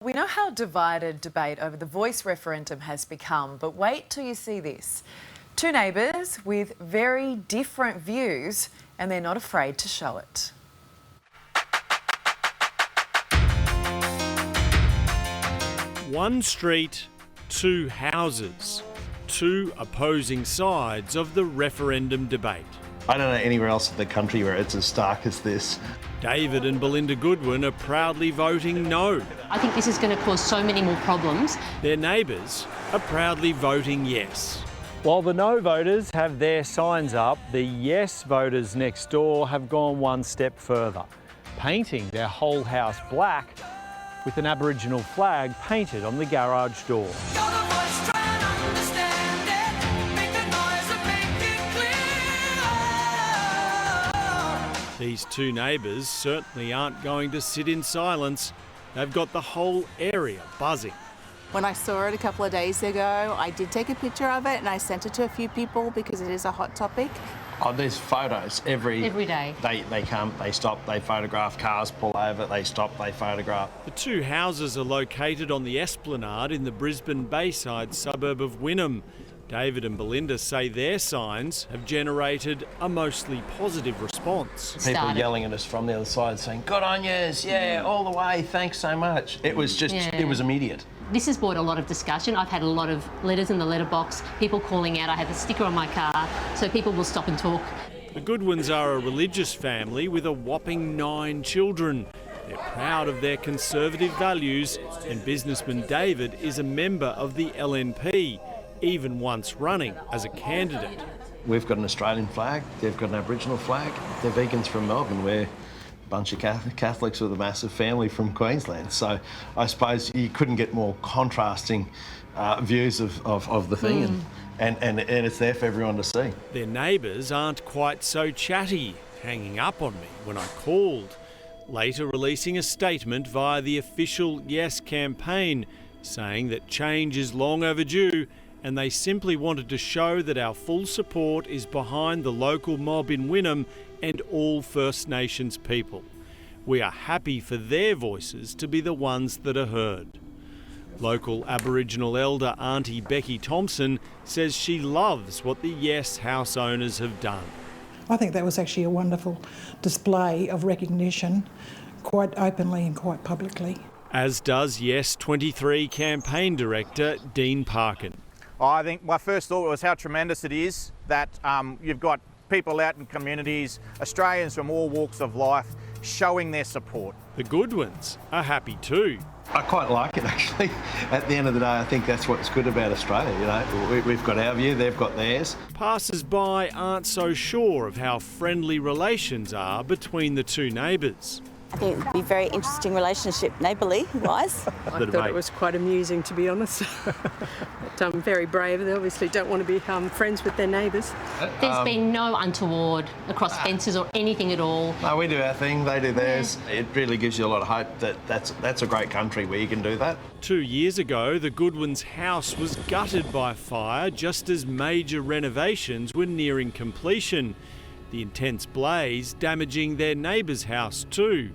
We know how divided debate over the voice referendum has become, but wait till you see this. Two neighbours with very different views, and they're not afraid to show it. One street, two houses, two opposing sides of the referendum debate. I don't know anywhere else in the country where it's as stark as this. David and Belinda Goodwin are proudly voting no. I think this is going to cause so many more problems. Their neighbours are proudly voting yes. While the no voters have their signs up, the yes voters next door have gone one step further, painting their whole house black with an Aboriginal flag painted on the garage door. These two neighbours certainly aren't going to sit in silence. They've got the whole area buzzing. When I saw it a couple of days ago, I did take a picture of it and I sent it to a few people because it is a hot topic. Oh, there's photos every day. They come, they stop, they photograph, cars pull over, they stop, they photograph. The two houses are located on the Esplanade in the Brisbane Bayside suburb of Wynnum. David and Belinda say their signs have generated a mostly positive response. People are yelling at us from the other side saying, "Good on yous, yeah, all the way, thanks so much." It was just, It was immediate. This has brought a lot of discussion. I've had a lot of letters in the letterbox, people calling out. I have a sticker on my car, so people will stop and talk. The Goodwins are a religious family with a whopping 9 children. They're proud of their conservative values, and businessman David is a member of the LNP, even once running as a candidate. We've got an Australian flag, they've got an Aboriginal flag. They're vegans from Melbourne. We're a bunch of Catholics with a massive family from Queensland. So I suppose you couldn't get more contrasting views of the thing, and it's there for everyone to see. Their neighbours aren't quite so chatty, hanging up on me when I called, later releasing a statement via the official Yes campaign, saying that change is long overdue and they simply wanted to show that our full support is behind the local mob in Wynnum and all First Nations people. We are happy for their voices to be the ones that are heard. Local Aboriginal elder Auntie Becky Thompson says she loves what the Yes house owners have done. I think that was actually a wonderful display of recognition, quite openly and quite publicly. As does Yes 23 campaign director Dean Parkin. I think my first thought was how tremendous it is that you've got people out in communities, Australians from all walks of life, showing their support. The Goodwins are happy too. I quite like it actually. At the end of the day, I think that's what's good about Australia. You know, we've got our view, they've got theirs. Passers-by aren't so sure of how friendly relations are between the two neighbours. I think it would be a very interesting relationship, neighbourly-wise. I thought it was quite amusing, to be honest. But very brave. They obviously don't want to be friends with their neighbours. There's been no untoward across fences or anything at all. No, we do our thing, they do theirs. It really gives you a lot of hope that that's a great country where you can do that. 2 years ago, the Goodwins' house was gutted by fire just as major renovations were nearing completion. The intense blaze damaging their neighbour's house too.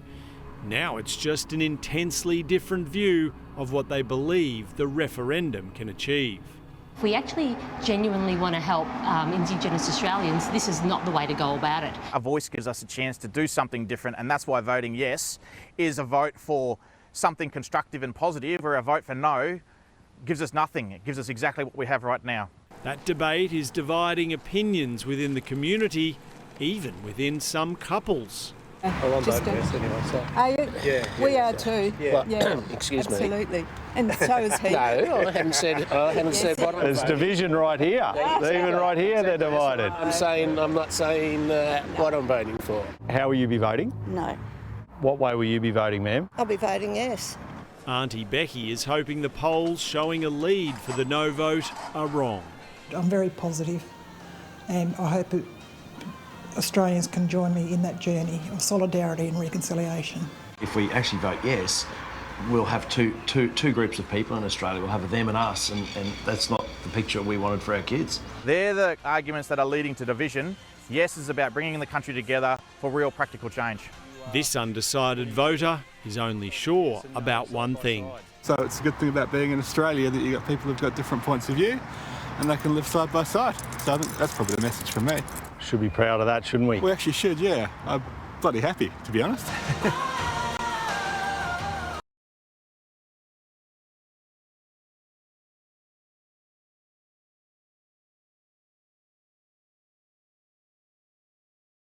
Now it's just an intensely different view of what they believe the referendum can achieve. If we actually genuinely want to help Indigenous Australians, this is not the way to go about it. A voice gives us a chance to do something different, and that's why voting yes is a vote for something constructive and positive, where a vote for no gives us nothing. It gives us exactly what we have right now. That debate is dividing opinions within the community, even within some couples. Well, I'm voting yes anyway, so. Are you? Yeah. We are too. Yeah. Excuse me. Absolutely. And so is he. No, I haven't said what I'm There's voting. division right here. Even right here they're divided. I'm not saying what I'm voting for. How will you be voting? No. What way will you be voting, ma'am? I'll be voting yes. Auntie Becky is hoping the polls showing a lead for the no vote are wrong. I'm very positive, and I hope Australians can join me in that journey of solidarity and reconciliation. If we actually vote yes, we'll have two groups of people in Australia. We'll have them and us, and that's not the picture we wanted for our kids. They're the arguments that are leading to division. Yes is about bringing the country together for real practical change. This undecided voter is only sure about one thing. So it's a good thing about being in Australia that you've got people who've got different points of view and they can live side by side. So I think that's probably the message for me. Should be proud of that, shouldn't we? We actually should, yeah. I'm bloody happy, to be honest.